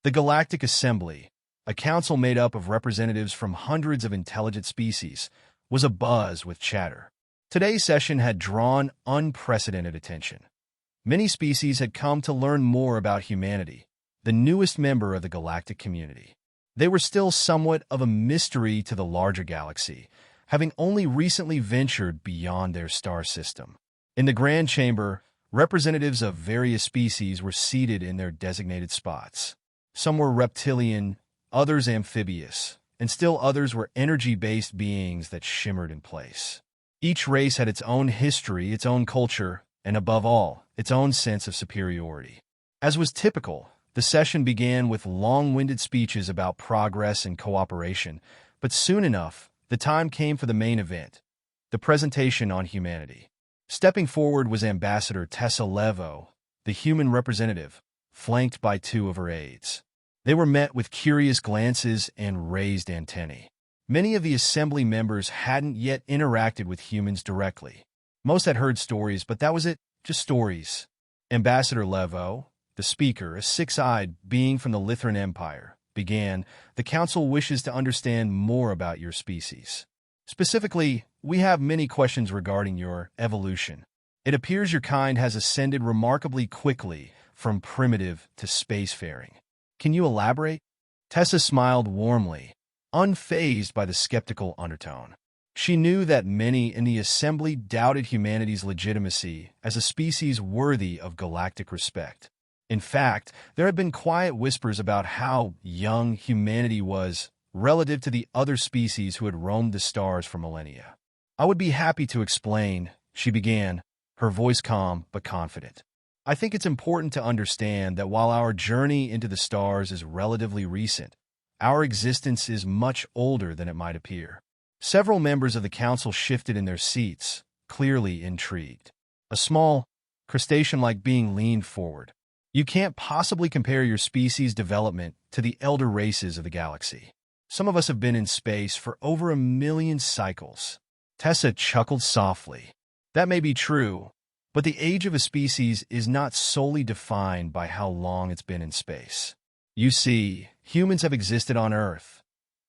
The Galactic Assembly, a council made up of representatives from hundreds of intelligent species, was abuzz with chatter. Today's session had drawn unprecedented attention. Many species had come to learn more about humanity, the newest member of the galactic community. They were still somewhat of a mystery to the larger galaxy, having only recently ventured beyond their star system. In the Grand Chamber, representatives of various species were seated in their designated spots. Some were reptilian, others amphibious, and still others were energy-based beings that shimmered in place. Each race had its own history, its own culture, and above all, its own sense of superiority. As was typical, the session began with long-winded speeches about progress and cooperation, but soon enough, the time came for the main event, the presentation on humanity. Stepping forward was Ambassador Tessa Leveau, the human representative, flanked by two of her aides. They were met with curious glances and raised antennae. Many of the assembly members hadn't yet interacted with humans directly. Most had heard stories, but that was it, just stories. Ambassador Leveau, the speaker, a six-eyed being from the Lythran Empire, began, "The Council wishes to understand more about your species. Specifically, we have many questions regarding your evolution. It appears your kind has ascended remarkably quickly from primitive to spacefaring. Can you elaborate?" Tessa smiled warmly, unfazed by the skeptical undertone. She knew that many in the assembly doubted humanity's legitimacy as a species worthy of galactic respect. In fact, there had been quiet whispers about how young humanity was relative to the other species who had roamed the stars for millennia. "I would be happy to explain," she began, her voice calm but confident. "I think it's important to understand that while our journey into the stars is relatively recent, our existence is much older than it might appear." Several members of the council shifted in their seats, clearly intrigued. A small, crustacean-like being leaned forward. "You can't possibly compare your species' development to the elder races of the galaxy. Some of us have been in space for over 1,000,000 cycles." Tessa chuckled softly. "That may be true, but the age of a species is not solely defined by how long it's been in space. You see, humans have existed on Earth,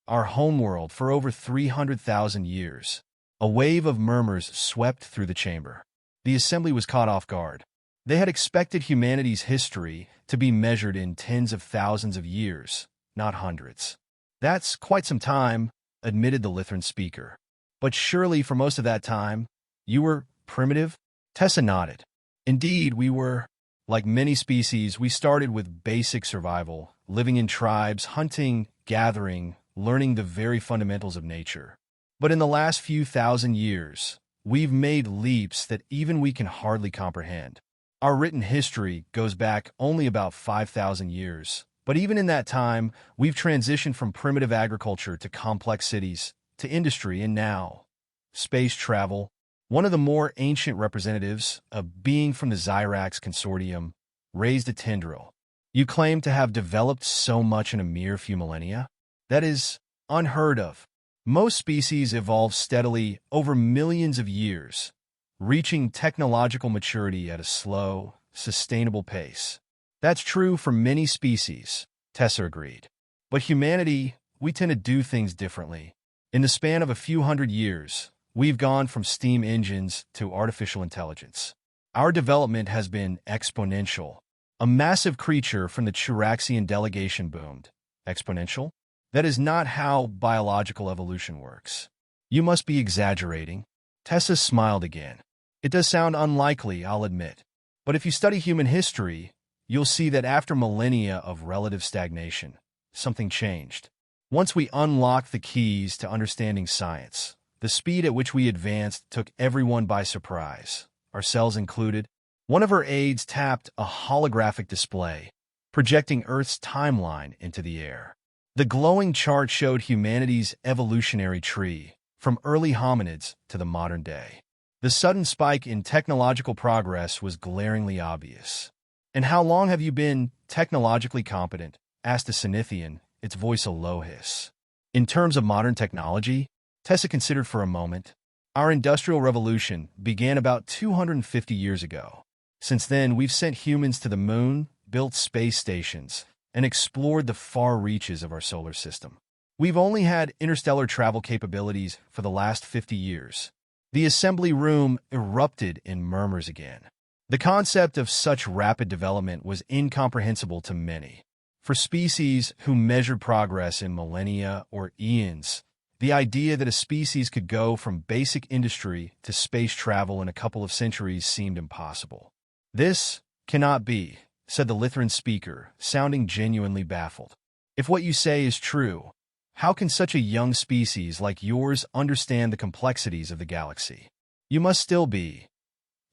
our homeworld, for over 300,000 years. A wave of murmurs swept through the chamber. The assembly was caught off guard. They had expected humanity's history to be measured in tens of thousands of years, not hundreds. "That's quite some time," admitted the Lythran speaker. "But surely for most of that time, you were primitive?" Tessa nodded. "Indeed, we were. Like many species, we started with basic survival, living in tribes, hunting, gathering, learning the very fundamentals of nature. But in the last few thousand years, we've made leaps that even we can hardly comprehend. Our written history goes back only about 5,000 years, but even in that time, we've transitioned from primitive agriculture to complex cities, to industry, and now space travel." One of the more ancient representatives, a being from the Xyrax consortium, raised a tendril. "You claim to have developed so much in a mere few millennia? That is unheard of. Most species evolve steadily over millions of years, reaching technological maturity at a slow, sustainable pace." "That's true for many species," Tessa agreed. "But humanity, we tend to do things differently. In the span of a few hundred years, we've gone from steam engines to artificial intelligence. Our development has been exponential. A massive creature from the Chiraxian delegation boomed. Exponential? That is not how biological evolution works." "You must be exaggerating." Tessa smiled again. "It does sound unlikely, I'll admit. But if you study human history, you'll see that after millennia of relative stagnation, something changed. Once we unlocked the keys to understanding science, the speed at which we advanced took everyone by surprise, ourselves included." One of her aides tapped a holographic display, projecting Earth's timeline into the air. The glowing chart showed humanity's evolutionary tree, from early hominids to the modern day. The sudden spike in technological progress was glaringly obvious. "And how long have you been technologically competent?" asked a Sinithian, its voice a low hiss. "In terms of modern technology," Tessa considered for a moment, "our Industrial Revolution began about 250 years ago. Since then, we've sent humans to the moon, built space stations, and explored the far reaches of our solar system. We've only had interstellar travel capabilities for the last 50 years. The assembly room erupted in murmurs again. The concept of such rapid development was incomprehensible to many. For species who measured progress in millennia or eons, the idea that a species could go from basic industry to space travel in a couple of centuries seemed impossible. "This cannot be," said the Lutheran speaker, sounding genuinely baffled. "If what you say is true, how can such a young species like yours understand the complexities of the galaxy? You must still be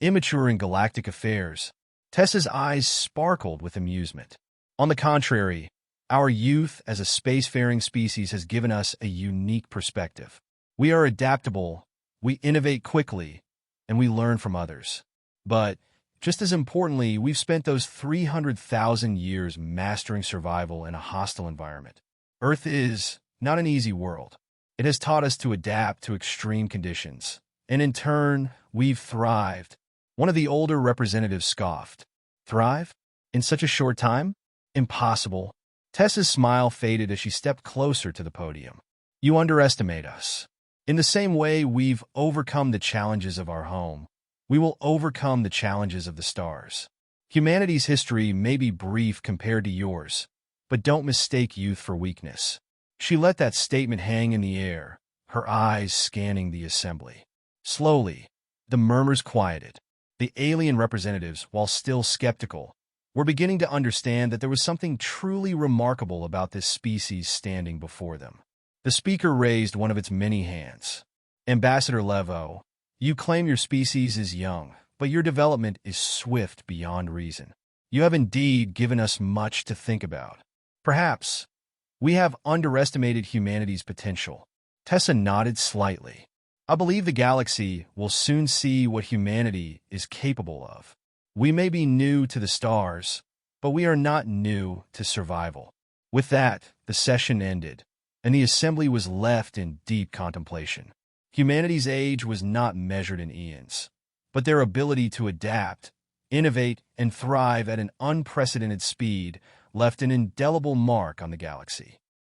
immature in galactic affairs." Tessa's eyes sparkled with amusement. "On the contrary, our youth as a spacefaring species has given us a unique perspective. We are adaptable, we innovate quickly, and we learn from others. But, just as importantly, we've spent those 300,000 years mastering survival in a hostile environment. Earth is not an easy world. It has taught us to adapt to extreme conditions, and in turn, we've thrived." One of the older representatives scoffed. "Thrive? In such a short time? Impossible." Tessa's smile faded as she stepped closer to the podium. "You underestimate us. In the same way we've overcome the challenges of our home, we will overcome the challenges of the stars. Humanity's history may be brief compared to yours, but don't mistake youth for weakness." She let that statement hang in the air, her eyes scanning the assembly. Slowly, the murmurs quieted. The alien representatives, while still skeptical, were beginning to understand that there was something truly remarkable about this species standing before them. The speaker raised one of its many hands. "Ambassador Leveau, you claim your species is young, but your development is swift beyond reason. You have indeed given us much to think about. Perhaps we have underestimated humanity's potential." Tessa nodded slightly. "I believe the galaxy will soon see what humanity is capable of. We may be new to the stars, but we are not new to survival." With that, the session ended, and the assembly was left in deep contemplation. Humanity's age was not measured in eons, but their ability to adapt, innovate, and thrive at an unprecedented speed left an indelible mark on the galaxy.